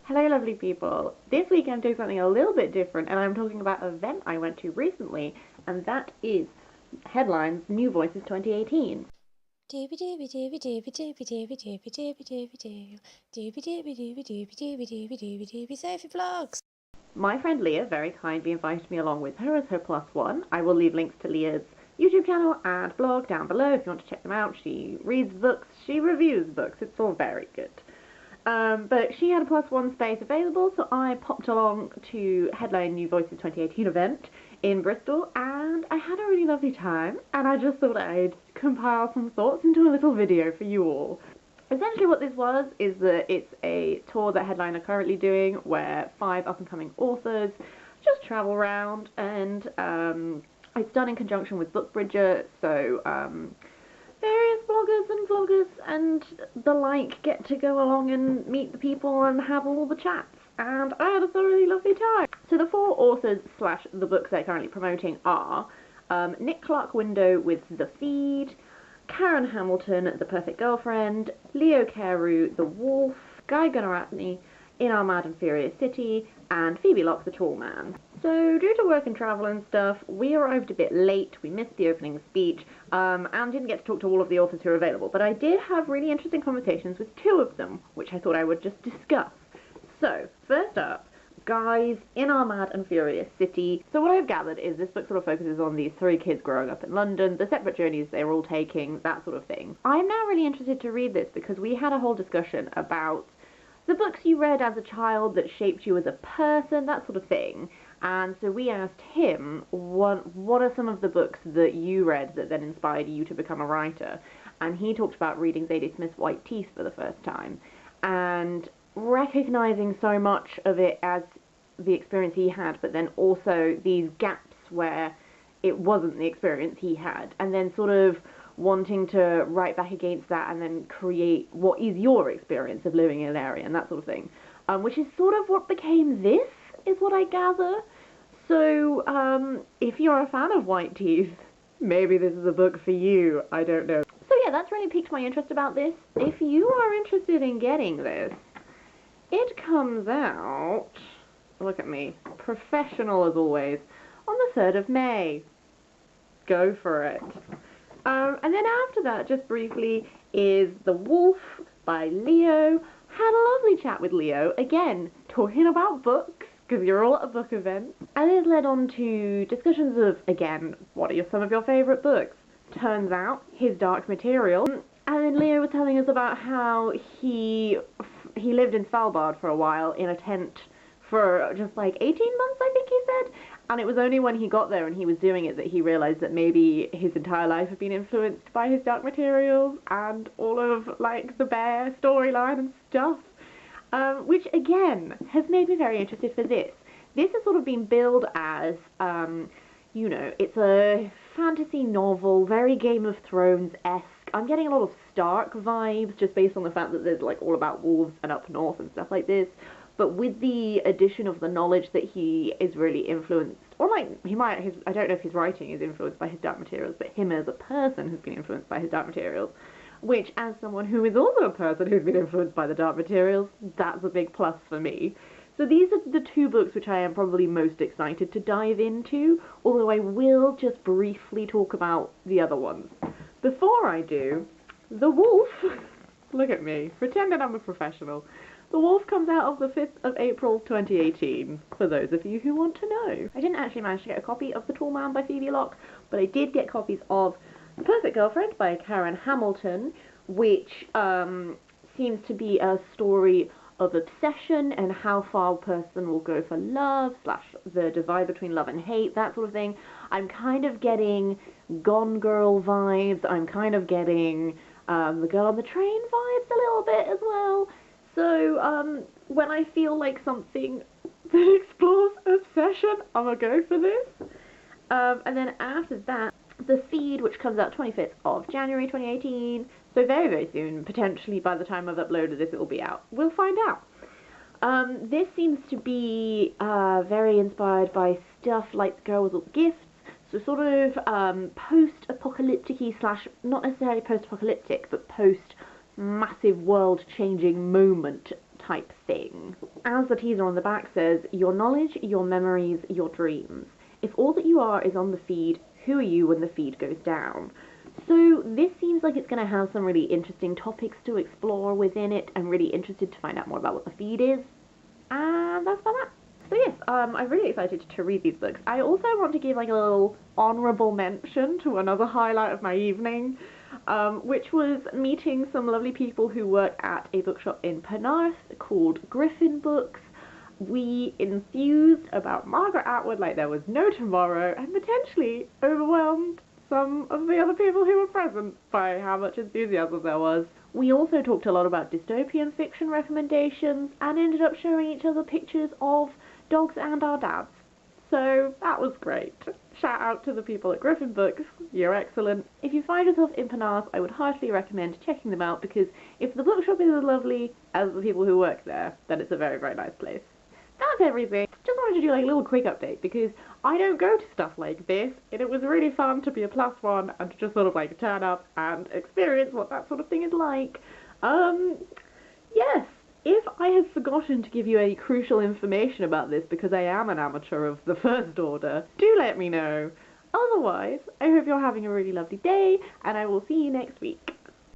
Hello lovely people. This week I'm doing something a little bit different and I'm talking about an event I went to recently, and that is Headlines New Voices 2018. Sophie Vlogs. My friend Leah very kindly invited me along with her as her plus one. I will leave links to Leah's YouTube channel and blog down below if you want to check them out. She reads books, she reviews books, it's all very good. But she had a plus one space available, so I popped along to Headline New Voices 2018 event in Bristol, and I had a really lovely time, and I just thought I'd compile some thoughts into a little video for you all. Essentially what this was is that it's a tour that Headline are currently doing where 5 up-and-coming authors just travel around, and it's done in conjunction with Bookbridger, so various bloggers and vloggers and the like get to go along and meet the people and have all the chats, and I had a thoroughly lovely time. So the 4 authors slash the books they're currently promoting are Nick Clark Window with The Feed, Karen Hamilton, The Perfect Girlfriend, Leo Carew, The Wolf, Guy Gunaratney, In Our Mad and Furious City, and Phoebe Locke, The Tall Man. So, due to work and travel and stuff, we arrived a bit late, we missed the opening speech, and didn't get to talk to all of the authors who are available, but I did have really interesting conversations with 2 of them, which I thought I would just discuss. So, first up, Guy's In Our Mad and Furious City. So what I've gathered is this book sort of focuses on these 3 kids growing up in London, the separate journeys they're all taking, that sort of thing. I'm now really interested to read this because we had a whole discussion about the books you read as a child that shaped you as a person, that sort of thing. And so we asked him, what are some of the books that you read that then inspired you to become a writer? And he talked about reading Zadie Smith's White Teeth for the first time, and recognizing so much of it as the experience he had, but then also these gaps where it wasn't the experience he had, and then sort of wanting to write back against that and then create what is your experience of living in an area and that sort of thing, which is sort of what became this, is what I gather. So if you're a fan of White Teeth, maybe this is a book for you, I don't know. So yeah, that's really piqued my interest about this. If you are interested in getting this, it comes out, look at me, professional as always, on the 3rd of May. Go for it. And then after that, just briefly, is The Wolf by Leo. Had a lovely chat with Leo, again, talking about books, because you're all at a book event. And it led on to discussions of, again, what are some of your favourite books? Turns out, his Dark Material. And then Leo was telling us about how he lived in Svalbard for a while in a tent for just like 18 months, I think he said. And it was only when he got there and he was doing it that he realised that maybe his entire life had been influenced by his Dark Materials and all of like the bear storyline and stuff. Which again has made me very interested for this. This has sort of been billed as, you know, it's a fantasy novel, very Game of Thrones-esque. I'm getting a lot of Stark vibes just based on the fact that there's like all about wolves and up north and stuff like this. But with the addition of the knowledge that he is really influenced, or like he might, I don't know if his writing is influenced by his Dark Materials, but him as a person has been influenced by his Dark Materials. Which, as someone who is also a person who's been influenced by the Dark Materials, that's a big plus for me. So these are the 2 books which I am probably most excited to dive into, although I will just briefly talk about the other ones. Before I do, The Wolf, look at me, pretending I'm a professional. The Wolf comes out of the 5th of April 2018, for those of you who want to know. I didn't actually manage to get a copy of The Tall Man by Phoebe Locke, but I did get copies of The Perfect Girlfriend by Karen Hamilton, which seems to be a story of obsession and how far a person will go for love, slash the divide between love and hate, that sort of thing. I'm kind of getting Gone Girl vibes, I'm kind of getting The Girl on the Train vibes a little bit as well. So when I feel like something that explores obsession, I'm gonna go for this. And then after that, The Feed, which comes out 25th of January 2018, so very, very soon. Potentially by the time I've uploaded this, it will be out. We'll find out. This seems to be very inspired by stuff like The Girl with All the Gifts, so sort of post-apocalyptic-y slash, not necessarily post-apocalyptic, but post-massive world-changing moment type thing. as the teaser on the back says, your knowledge, your memories, your dreams. If all that you are is on the feed, who are you when the feed goes down? So this seems like it's going to have some really interesting topics to explore within it. I'm really interested to find out more about what the feed is. And that's about that. So yes, I'm really excited to read these books. I also want to give like a little honourable mention to another highlight of my evening, which was meeting some lovely people who work at a bookshop in Penarth called Griffin Books. We enthused about Margaret Atwood like there was no tomorrow, and potentially overwhelmed some of the other people who were present by how much enthusiasm there was. We also talked a lot about dystopian fiction recommendations and ended up showing each other pictures of dogs and our dads. So that was great. Shout out to the people at Griffin Books, you're excellent. If you find yourself in Penarth, I would heartily recommend checking them out, because if the bookshop is as lovely as the people who work there, then it's a very, very nice place. That's everything. Just wanted to do like a little quick update, because I don't go to stuff like this, and it was really fun to be a +1 and to just sort of like turn up and experience what that sort of thing is like. Yes, if I have forgotten to give you any crucial information about this because I am an amateur of the First Order, do let me know. Otherwise, I hope you're having a really lovely day, and I will see you next week.